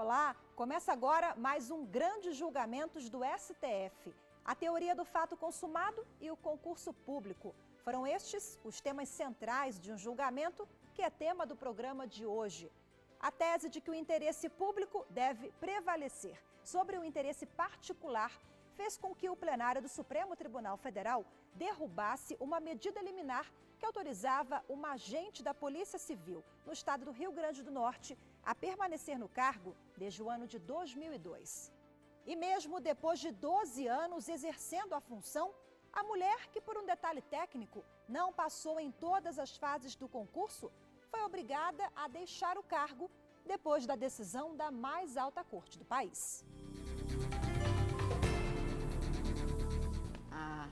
Olá, começa agora mais um Grandes Julgamentos do STF. A teoria do fato consumado e o concurso público. Foram estes os temas centrais de um julgamento que é tema do programa de hoje. A tese de que o interesse público deve prevalecer sobre o interesse particular fez com que o plenário do Supremo Tribunal Federal derrubasse uma medida liminar que autorizava uma agente da Polícia Civil no estado do Rio Grande do Norte a permanecer no cargo desde o ano de 2002. E mesmo depois de 12 anos exercendo a função, a mulher que, por um detalhe técnico, não passou em todas as fases do concurso, foi obrigada a deixar o cargo depois da decisão da mais alta corte do país. A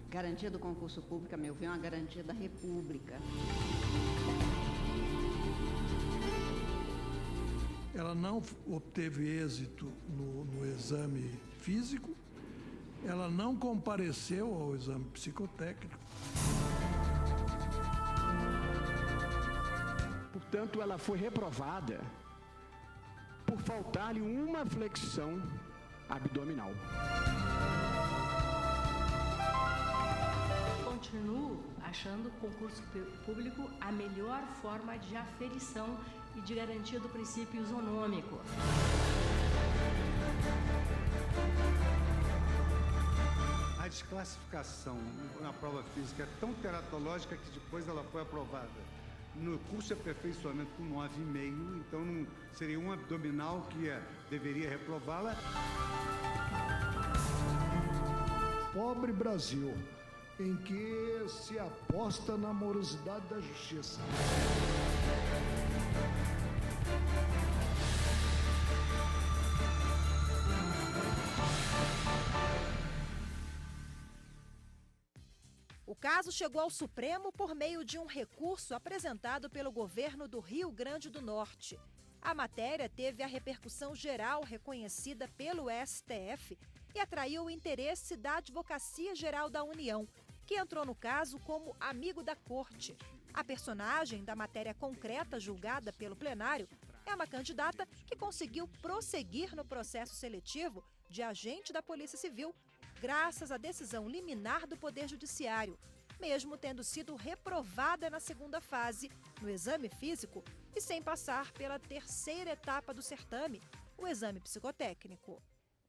garantia do concurso público, a meu ver, é uma garantia da República. Ela não obteve êxito no exame físico, ela não compareceu ao exame psicotécnico. Portanto, ela foi reprovada por faltar-lhe uma flexão abdominal. Continuo achando o concurso público a melhor forma de aferição e de garantia do princípio isonômico. A desclassificação na prova física é tão teratológica que depois ela foi aprovada no curso de aperfeiçoamento com 9,5, então não seria um abdominal que deveria reprová-la. Pobre Brasil, em que se aposta na morosidade da justiça. O caso chegou ao Supremo por meio de um recurso apresentado pelo governo do Rio Grande do Norte. A matéria teve a repercussão geral reconhecida pelo STF e atraiu o interesse da Advocacia Geral da União, que entrou no caso como amigo da corte. A personagem da matéria concreta julgada pelo plenário é uma candidata que conseguiu prosseguir no processo seletivo de agente da Polícia Civil, graças à decisão liminar do Poder Judiciário, mesmo tendo sido reprovada na segunda fase, no exame físico, e sem passar pela terceira etapa do certame, o exame psicotécnico.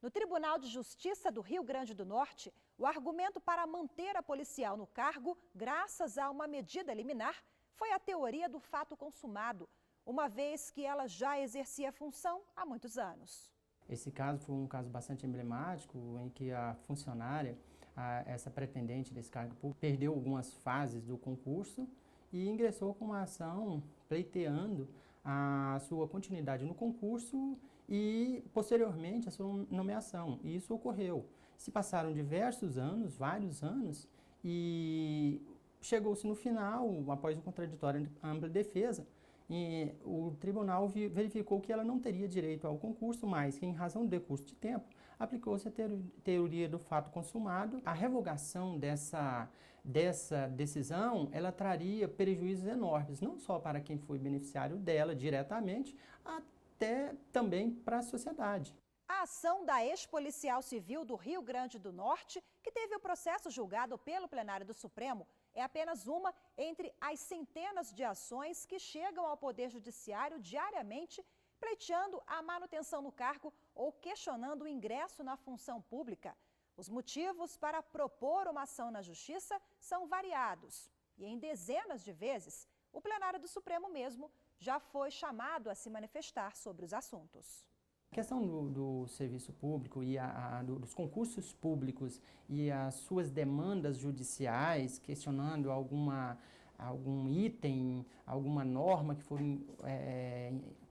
No Tribunal de Justiça do Rio Grande do Norte, o argumento para manter a policial no cargo, graças a uma medida liminar, foi a teoria do fato consumado, uma vez que ela já exercia a função há muitos anos. Esse caso foi um caso bastante emblemático, em que a funcionária, essa pretendente desse cargo público, perdeu algumas fases do concurso e ingressou com uma ação pleiteando a sua continuidade no concurso e, posteriormente, a sua nomeação. E isso ocorreu. Se passaram diversos anos, vários anos, e chegou-se no final, após um contraditório de ampla defesa, e o tribunal verificou que ela não teria direito ao concurso, mas que, em razão do decurso de tempo, aplicou-se a teoria do fato consumado. A revogação dessa decisão, ela traria prejuízos enormes, não só para quem foi beneficiário dela diretamente, até também para a sociedade. A ação da ex-policial civil do Rio Grande do Norte, que teve o processo julgado pelo plenário do Supremo, é apenas uma entre as centenas de ações que chegam ao Poder Judiciário diariamente, pleiteando a manutenção no cargo ou questionando o ingresso na função pública. Os motivos para propor uma ação na Justiça são variados. E em dezenas de vezes, o plenário do Supremo mesmo já foi chamado a se manifestar sobre os assuntos. A questão do serviço público e dos concursos públicos e as suas demandas judiciais, questionando algum item, alguma norma que foram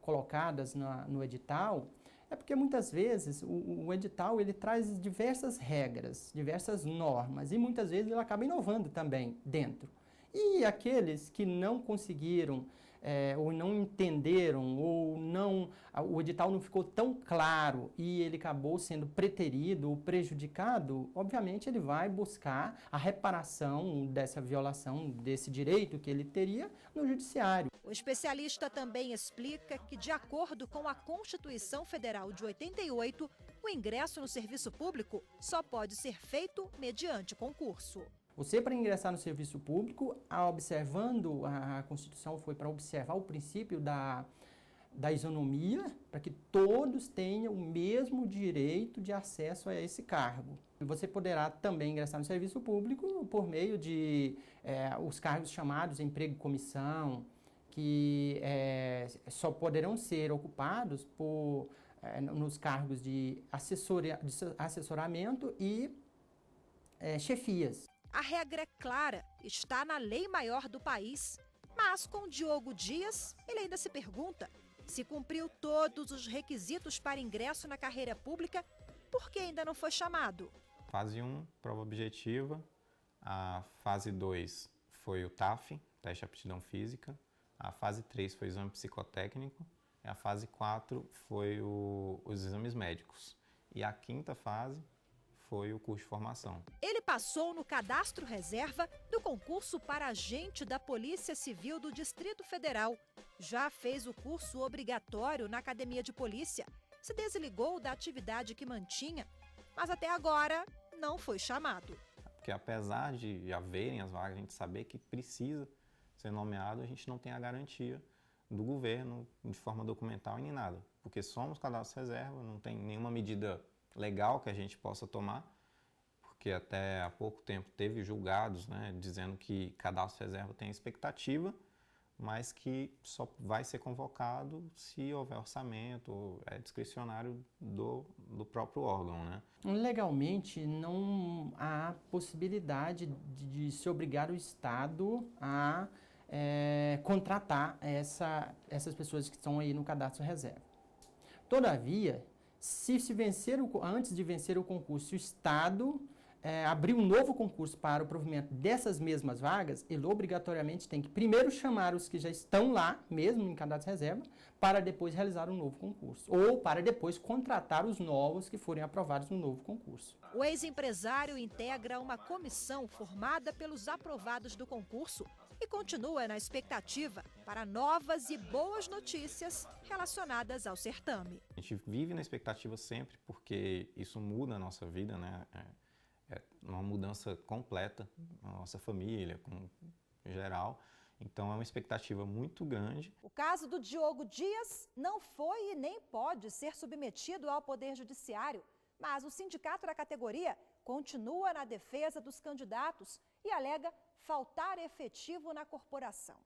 colocadas no edital, é porque muitas vezes o edital ele traz diversas regras, diversas normas, e muitas vezes ele acaba inovando também dentro. E aqueles que não conseguiram ou não entenderam, ou não, o edital não ficou tão claro e ele acabou sendo preterido ou prejudicado, obviamente ele vai buscar a reparação dessa violação desse direito que ele teria no judiciário. O especialista também explica que, de acordo com a Constituição Federal de 88, o ingresso no serviço público só pode ser feito mediante concurso. Você, para ingressar no serviço público, observando a Constituição, foi para observar o princípio da isonomia, para que todos tenham o mesmo direito de acesso a esse cargo. Você poderá também ingressar no serviço público por meio de os cargos chamados emprego e comissão, que só poderão ser ocupados nos cargos de assessoramento e chefias. A regra é clara, está na lei maior do país. Mas com Diogo Dias, ele ainda se pergunta se cumpriu todos os requisitos para ingresso na carreira pública, por que ainda não foi chamado? Fase 1, prova objetiva. A fase 2 foi o TAF, teste de aptidão física. A fase 3 foi o exame psicotécnico. E a fase 4 foi os exames médicos. E a quinta fase foi o curso de formação. Ele passou no cadastro reserva do concurso para agente da Polícia Civil do Distrito Federal. Já fez o curso obrigatório na Academia de Polícia. Se desligou da atividade que mantinha, mas até agora não foi chamado. Porque apesar de haverem as vagas, a gente saber que precisa ser nomeado, a gente não tem a garantia do governo de forma documental e nem nada. Porque somos cadastro reserva, não tem nenhuma medida legal que a gente possa tomar, porque até há pouco tempo teve julgados, dizendo que cadastro reserva tem expectativa, mas que só vai ser convocado se houver orçamento, é discricionário do próprio órgão, Legalmente, não há possibilidade de se obrigar o Estado a contratar essas pessoas que estão aí no cadastro reserva. Todavia, antes de vencer o concurso, o Estado abrir um novo concurso para o provimento dessas mesmas vagas, ele obrigatoriamente tem que primeiro chamar os que já estão lá, mesmo em cadastro reserva, para depois realizar um novo concurso, ou para depois contratar os novos que forem aprovados no novo concurso. O ex-empresário integra uma comissão formada pelos aprovados do concurso e continua na expectativa para novas e boas notícias relacionadas ao certame. A gente vive na expectativa sempre, porque isso muda a nossa vida, É uma mudança completa na nossa família, em geral. Então é uma expectativa muito grande. O caso do Diogo Dias não foi e nem pode ser submetido ao Poder Judiciário, mas o sindicato da categoria continua na defesa dos candidatos e alega faltar efetivo na corporação.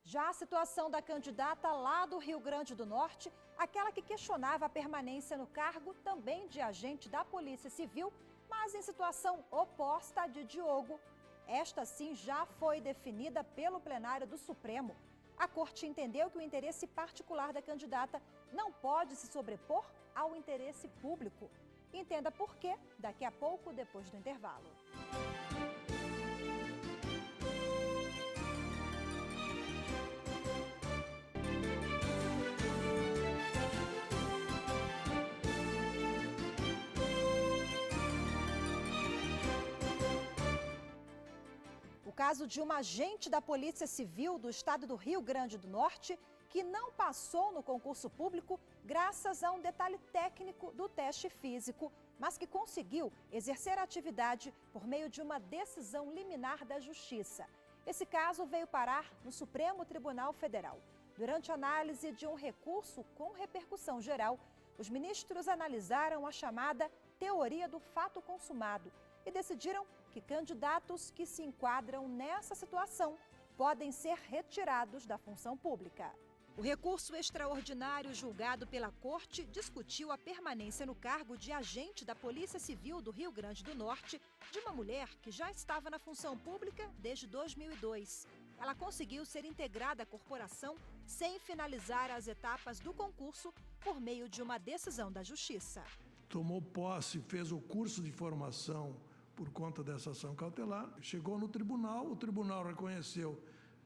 Já a situação da candidata lá do Rio Grande do Norte, aquela que questionava a permanência no cargo também de agente da Polícia Civil, mas em situação oposta à de Diogo. Esta sim já foi definida pelo plenário do Supremo. A Corte entendeu que o interesse particular da candidata não pode se sobrepor ao interesse público. Entenda por quê daqui a pouco, depois do intervalo. O caso de uma agente da Polícia Civil do estado do Rio Grande do Norte que não passou no concurso público graças a um detalhe técnico do teste físico, mas que conseguiu exercer a atividade por meio de uma decisão liminar da Justiça. Esse caso veio parar no Supremo Tribunal Federal. Durante a análise de um recurso com repercussão geral, os ministros analisaram a chamada teoria do fato consumado e decidiram que candidatos que se enquadram nessa situação podem ser retirados da função pública. O recurso extraordinário julgado pela Corte discutiu a permanência no cargo de agente da Polícia Civil do Rio Grande do Norte de uma mulher que já estava na função pública desde 2002. Ela conseguiu ser integrada à corporação sem finalizar as etapas do concurso por meio de uma decisão da Justiça. Tomou posse, fez o curso de formação por conta dessa ação cautelar, chegou no tribunal, o tribunal reconheceu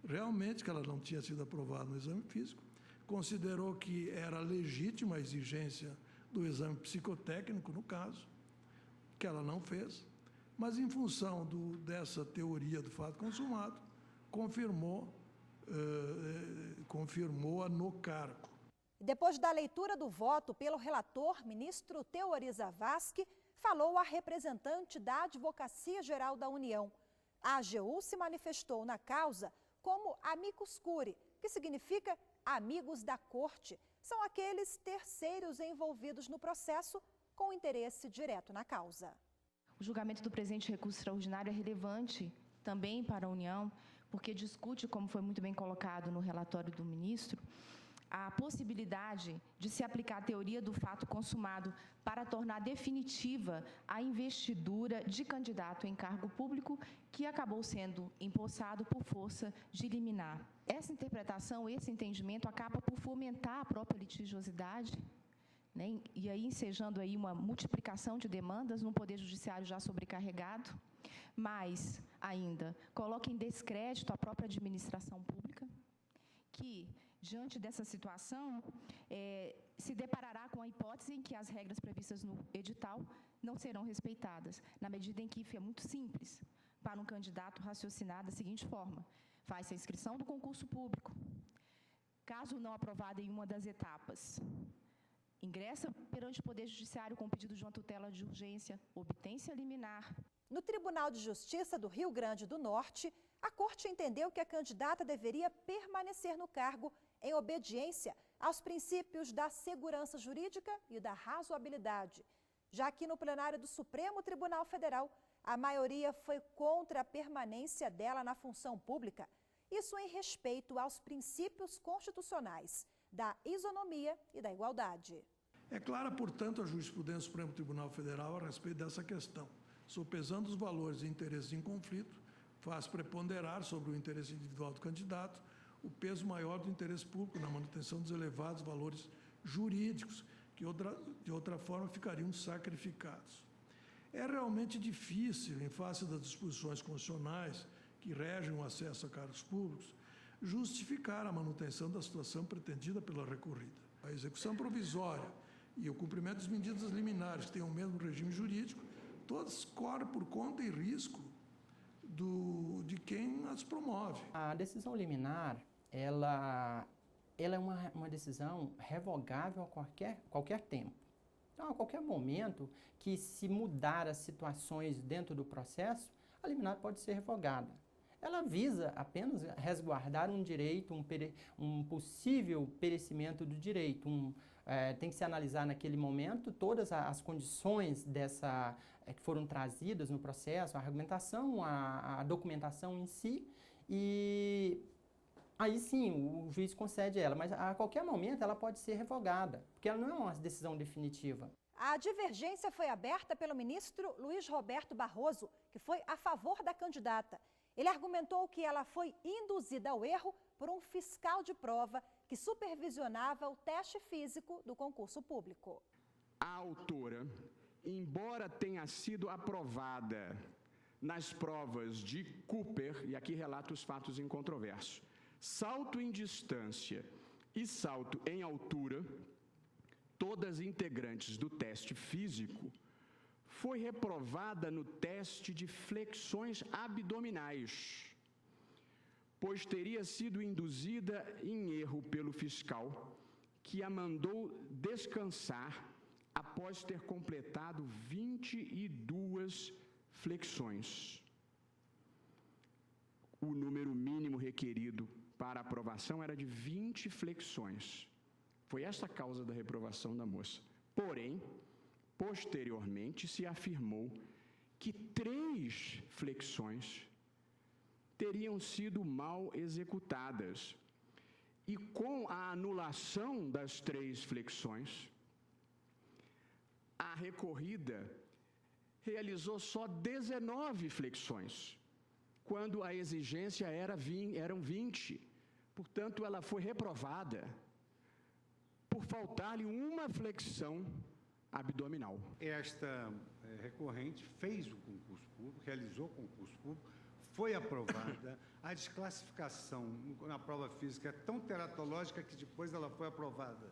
realmente que ela não tinha sido aprovada no exame físico, considerou que era legítima a exigência do exame psicotécnico, no caso, que ela não fez, mas em função dessa teoria do fato consumado, confirmou-a no cargo. Depois da leitura do voto pelo relator, ministro Teori Zavascki falou a representante da Advocacia Geral da União. A AGU se manifestou na causa como amicus curiae, que significa amigos da corte. São aqueles terceiros envolvidos no processo com interesse direto na causa. O julgamento do presente recurso extraordinário é relevante também para a União, porque discute, como foi muito bem colocado no relatório do ministro, a possibilidade de se aplicar a teoria do fato consumado para tornar definitiva a investidura de candidato em cargo público que acabou sendo empossado por força de liminar. Essa interpretação, esse entendimento acaba por fomentar a própria litigiosidade, né? E aí ensejando aí uma multiplicação de demandas num poder judiciário já sobrecarregado, mas ainda coloca em descrédito a própria administração pública, que diante dessa situação, se deparará com a hipótese em que as regras previstas no edital não serão respeitadas, na medida em que é muito simples para um candidato raciocinar da seguinte forma: faz a inscrição do concurso público, caso não aprovado em uma das etapas, ingressa perante o Poder Judiciário com pedido de uma tutela de urgência, obtém-se a liminar. No Tribunal de Justiça do Rio Grande do Norte, a Corte entendeu que a candidata deveria permanecer no cargo em obediência aos princípios da segurança jurídica e da razoabilidade. Já que no plenário do Supremo Tribunal Federal, a maioria foi contra a permanência dela na função pública. Isso em respeito aos princípios constitucionais da isonomia e da igualdade. É clara, portanto, a jurisprudência do Supremo Tribunal Federal a respeito dessa questão. Sopesando os valores e interesses em conflito, faz preponderar sobre o interesse individual do candidato o peso maior do interesse público na manutenção dos elevados valores jurídicos, que de outra forma ficariam sacrificados. É realmente difícil, em face das disposições constitucionais que regem o acesso a cargos públicos, justificar a manutenção da situação pretendida pela recorrida. A execução provisória e o cumprimento das medidas liminares que têm o mesmo regime jurídico, todas correm por conta e risco de quem as promove. A decisão liminar, ela é uma decisão revogável a qualquer tempo. Então, a qualquer momento que se mudar as situações dentro do processo, a liminar pode ser revogada. Ela visa apenas resguardar um direito, um possível perecimento do direito. Tem que se analisar naquele momento todas as condições que foram trazidas no processo, a argumentação, a documentação em si, e aí sim o juiz concede ela, mas a qualquer momento ela pode ser revogada, porque ela não é uma decisão definitiva. A divergência foi aberta pelo ministro Luiz Roberto Barroso, que foi a favor da candidata. Ele argumentou que ela foi induzida ao erro por um fiscal de prova que supervisionava o teste físico do concurso público. A autora, embora tenha sido aprovada nas provas de Cooper, e aqui relata os fatos incontroversos, salto em distância e salto em altura, todas integrantes do teste físico, foi reprovada no teste de flexões abdominais, pois teria sido induzida em erro pelo fiscal, que a mandou descansar após ter completado 22 flexões. O número mínimo requerido para aprovação era de 20 flexões. Foi essa a causa da reprovação da moça. Porém, posteriormente se afirmou que 3 flexões teriam sido mal executadas. E com a anulação das 3 flexões, a recorrida realizou só 19 flexões, quando a exigência eram 20. Portanto, ela foi reprovada por faltar-lhe uma flexão abdominal. Esta recorrente fez o concurso público, realizou o concurso público, foi aprovada. A desclassificação na prova física é tão teratológica que depois ela foi aprovada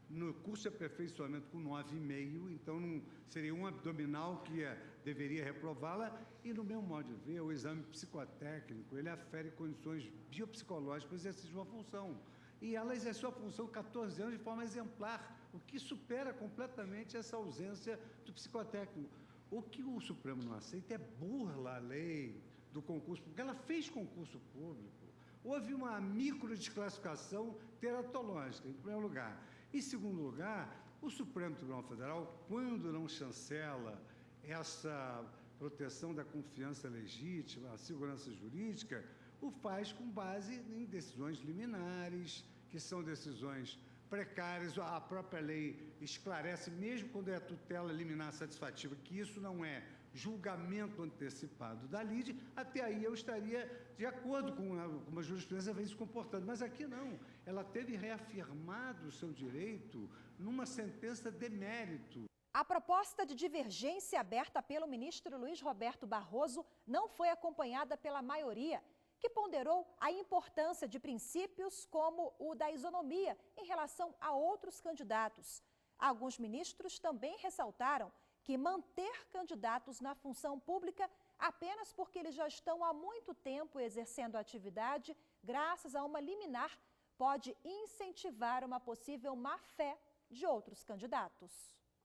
no curso de aperfeiçoamento com 9,5, então não seria um abdominal que deveria reprová-la. E, no meu modo de ver, o exame psicotécnico, ele afere condições biopsicológicas para o exercício de uma função. E ela exerceu a função 14 anos de forma exemplar, o que supera completamente essa ausência do psicotécnico. O que o Supremo não aceita é burla a lei do concurso público. Ela fez concurso público. Houve uma microdesclassificação teratológica, em primeiro lugar. Em segundo lugar, o Supremo Tribunal Federal, quando não chancela essa proteção da confiança legítima, a segurança jurídica, o faz com base em decisões liminares, que são decisões precárias. A própria lei esclarece, mesmo quando é tutela liminar satisfativa, que isso não é julgamento antecipado da lide. Até aí eu estaria de acordo com uma jurisprudência vem se comportando, mas aqui não. Ela teve reafirmado o seu direito numa sentença de mérito. A proposta de divergência aberta pelo ministro Luiz Roberto Barroso não foi acompanhada pela maioria, que ponderou a importância de princípios como o da isonomia em relação a outros candidatos. Alguns ministros também ressaltaram que manter candidatos na função pública apenas porque eles já estão há muito tempo exercendo a atividade, graças a uma liminar, pode incentivar uma possível má-fé de outros candidatos.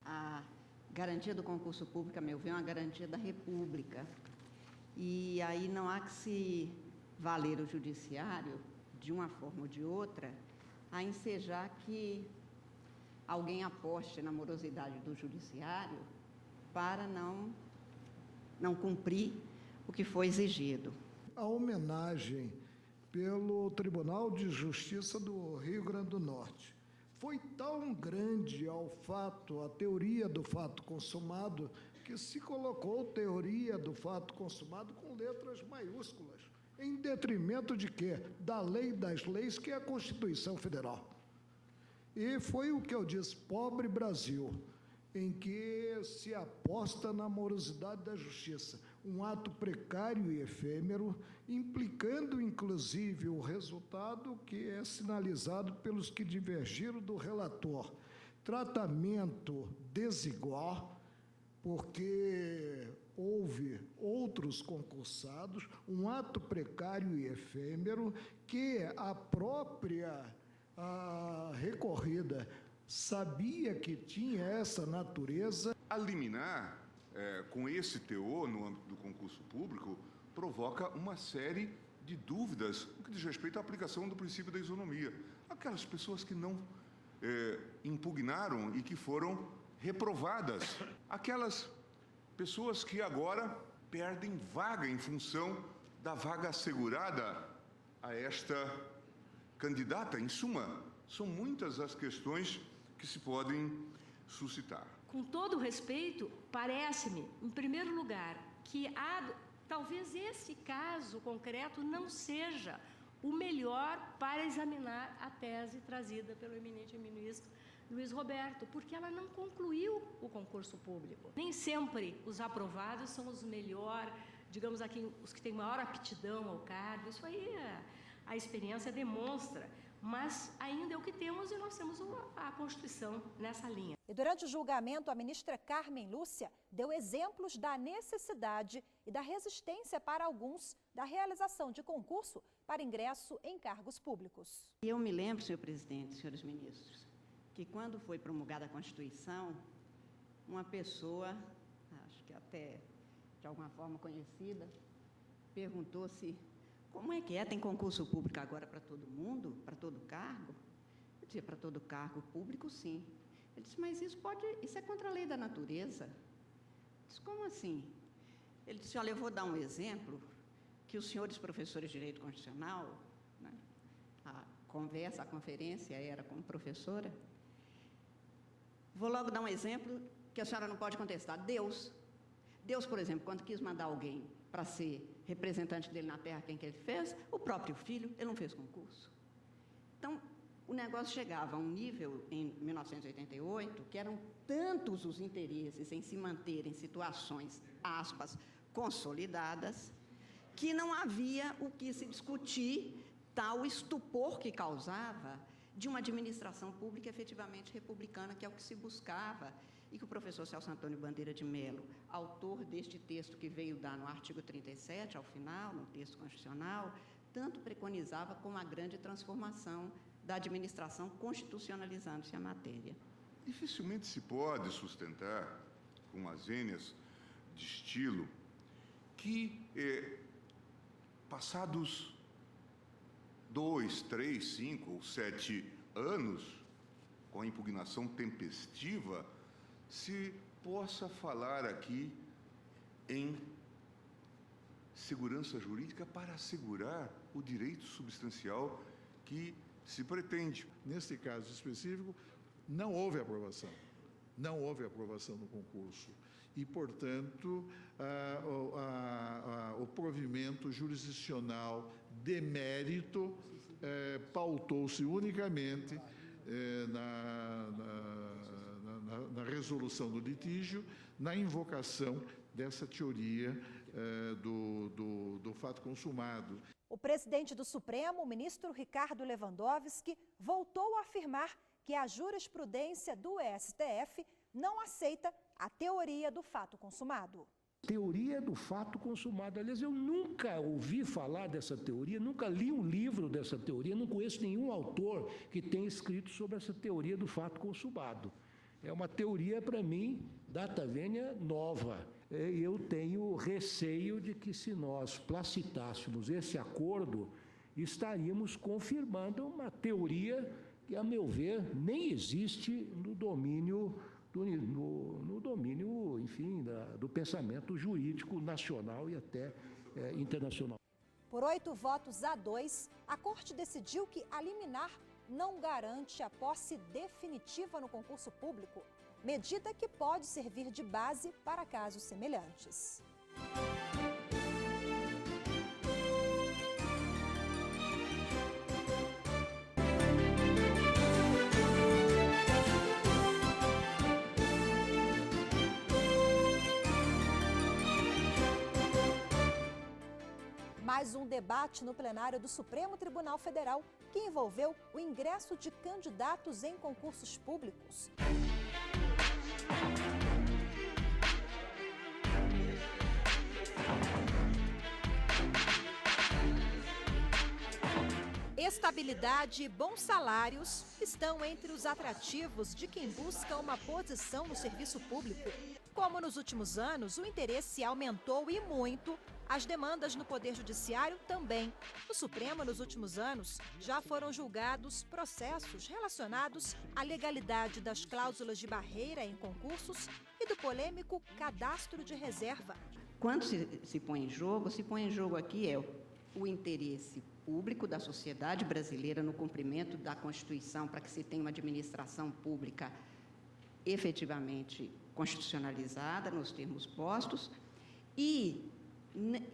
A garantia do concurso público, a meu ver, é uma garantia da República. E aí não há que se valer o judiciário, de uma forma ou de outra, a ensejar que alguém aposte na morosidade do judiciário para não cumprir o que foi exigido. A homenagem pelo Tribunal de Justiça do Rio Grande do Norte foi tão grande à teoria do fato consumado, que se colocou teoria do fato consumado com letras maiúsculas, em detrimento de quê? Da lei das leis, que é a Constituição Federal. E foi o que eu disse, pobre Brasil, em que se aposta na morosidade da justiça, um ato precário e efêmero, implicando, inclusive, o resultado que é sinalizado pelos que divergiram do relator. Tratamento desigual, porque houve outros concursados, um ato precário e efêmero, que a própria recorrida sabia que tinha essa natureza. A liminar, com esse teor no âmbito do concurso público, provoca uma série de dúvidas no que diz respeito à aplicação do princípio da isonomia. Aquelas pessoas que não impugnaram e que foram reprovadas. Aquelas pessoas que agora perdem vaga em função da vaga assegurada a esta candidata. Em suma, são muitas as questões que se podem suscitar. Com todo respeito, parece-me, em primeiro lugar, que talvez esse caso concreto não seja o melhor para examinar a tese trazida pelo eminente ministro Luiz Roberto, porque ela não concluiu o concurso público. Nem sempre os aprovados são os melhores, digamos aqui, os que têm maior aptidão ao cargo. Isso aí a experiência demonstra. Mas ainda é o que temos e nós temos a Constituição nessa linha. E durante o julgamento, a ministra Carmen Lúcia deu exemplos da necessidade e da resistência para alguns da realização de concurso para ingresso em cargos públicos. Eu me lembro, senhor presidente, senhores ministros, que quando foi promulgada a Constituição, uma pessoa, acho que até de alguma forma conhecida, perguntou se como é que é? Tem concurso público agora para todo mundo? Para todo cargo? Eu disse, para todo cargo público, sim. Ele disse, mas isso é contra a lei da natureza. Eu disse, como assim? Ele disse, olha, eu vou dar um exemplo, que os senhores professores de Direito Constitucional, né, a conferência era como professora, vou logo dar um exemplo que a senhora não pode contestar. Deus, por exemplo, quando quis mandar alguém para ser representante dele na terra, quem que ele fez? O próprio filho, ele não fez concurso. Então, o negócio chegava a um nível, em 1988, que eram tantos os interesses em se manter em situações, aspas, consolidadas, que não havia o que se discutir, tal estupor que causava de uma administração pública efetivamente republicana, que é o que se buscava, e que o professor Celso Antônio Bandeira de Mello, autor deste texto que veio dar no artigo 37, ao final, no texto constitucional, tanto preconizava como a grande transformação da administração, constitucionalizando-se a matéria. Dificilmente se pode sustentar, com as vênias de estilo, que passados 2, 3, 5 ou 7 anos, com a impugnação tempestiva, se possa falar aqui em segurança jurídica para assegurar o direito substancial que se pretende. Neste caso específico, não houve aprovação. Não houve aprovação no concurso. E, portanto, o provimento jurisdicional de mérito pautou-se unicamente na resolução do litígio, na invocação dessa teoria do fato consumado. O presidente do Supremo, o ministro Ricardo Lewandowski, voltou a afirmar que a jurisprudência do STF não aceita a teoria do fato consumado. Teoria do fato consumado. Aliás, eu nunca ouvi falar dessa teoria, nunca li um livro dessa teoria, não conheço nenhum autor que tenha escrito sobre essa teoria do fato consumado. É uma teoria, para mim, data vênia nova. Eu tenho receio de que, se nós placitássemos esse acordo, estaríamos confirmando uma teoria que, a meu ver, nem existe no domínio enfim, do pensamento jurídico nacional e até internacional. Por 8 votos a 2, a Corte decidiu que a liminar não garante a posse definitiva no concurso público, medida que pode servir de base para casos semelhantes. Mais um debate no plenário do Supremo Tribunal Federal que envolveu o ingresso de candidatos em concursos públicos. Estabilidade e bons salários estão entre os atrativos de quem busca uma posição no serviço público. Como nos últimos anos, o interesse aumentou e muito, as demandas no Poder Judiciário também. No Supremo, nos últimos anos, já foram julgados processos relacionados à legalidade das cláusulas de barreira em concursos e do polêmico cadastro de reserva. Quando se põe em jogo aqui o interesse público da sociedade brasileira no cumprimento da Constituição para que se tenha uma administração pública efetivamente constitucionalizada nos termos postos e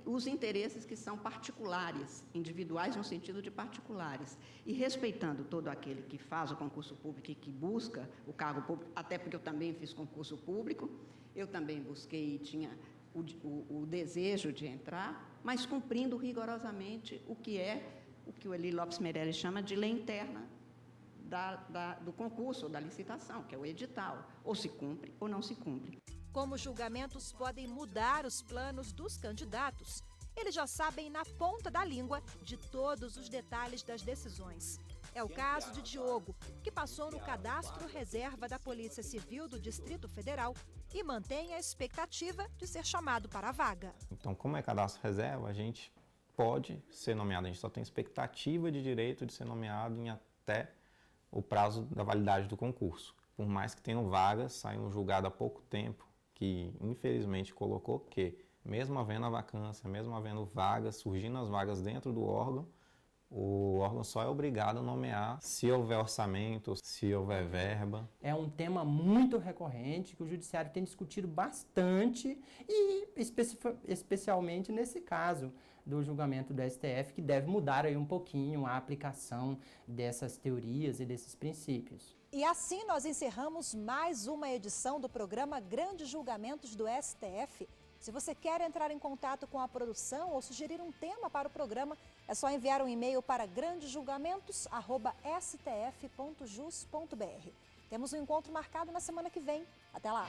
os interesses que são particulares, individuais no sentido de particulares, e respeitando todo aquele que faz o concurso público e que busca o cargo público, até porque eu também fiz concurso público, eu também busquei e tinha o desejo de entrar, mas cumprindo rigorosamente o que o Eli Lopes Meirelles chama de lei interna do concurso ou da licitação, que é o edital, ou se cumpre ou não se cumpre. Como os julgamentos podem mudar os planos dos candidatos, eles já sabem na ponta da língua de todos os detalhes das decisões. É o caso de Diogo, que passou no cadastro reserva da Polícia Civil do Distrito Federal e mantém a expectativa de ser chamado para a vaga. Então, como é cadastro reserva, a gente pode ser nomeado, a gente só tem expectativa de direito de ser nomeado em até o prazo da validade do concurso. Por mais que tenham vagas, saiu um julgado há pouco tempo que, infelizmente, colocou que, mesmo havendo a vacância, mesmo havendo vagas, surgindo as vagas dentro do órgão, o órgão só é obrigado a nomear se houver orçamento, se houver verba. É um tema muito recorrente que o Judiciário tem discutido bastante e especialmente nesse caso do julgamento do STF, que deve mudar aí um pouquinho a aplicação dessas teorias e desses princípios. E assim nós encerramos mais uma edição do programa Grandes Julgamentos do STF. Se você quer entrar em contato com a produção ou sugerir um tema para o programa, é só enviar um e-mail para grandesjulgamentos@stf.jus.br. Temos um encontro marcado na semana que vem. Até lá!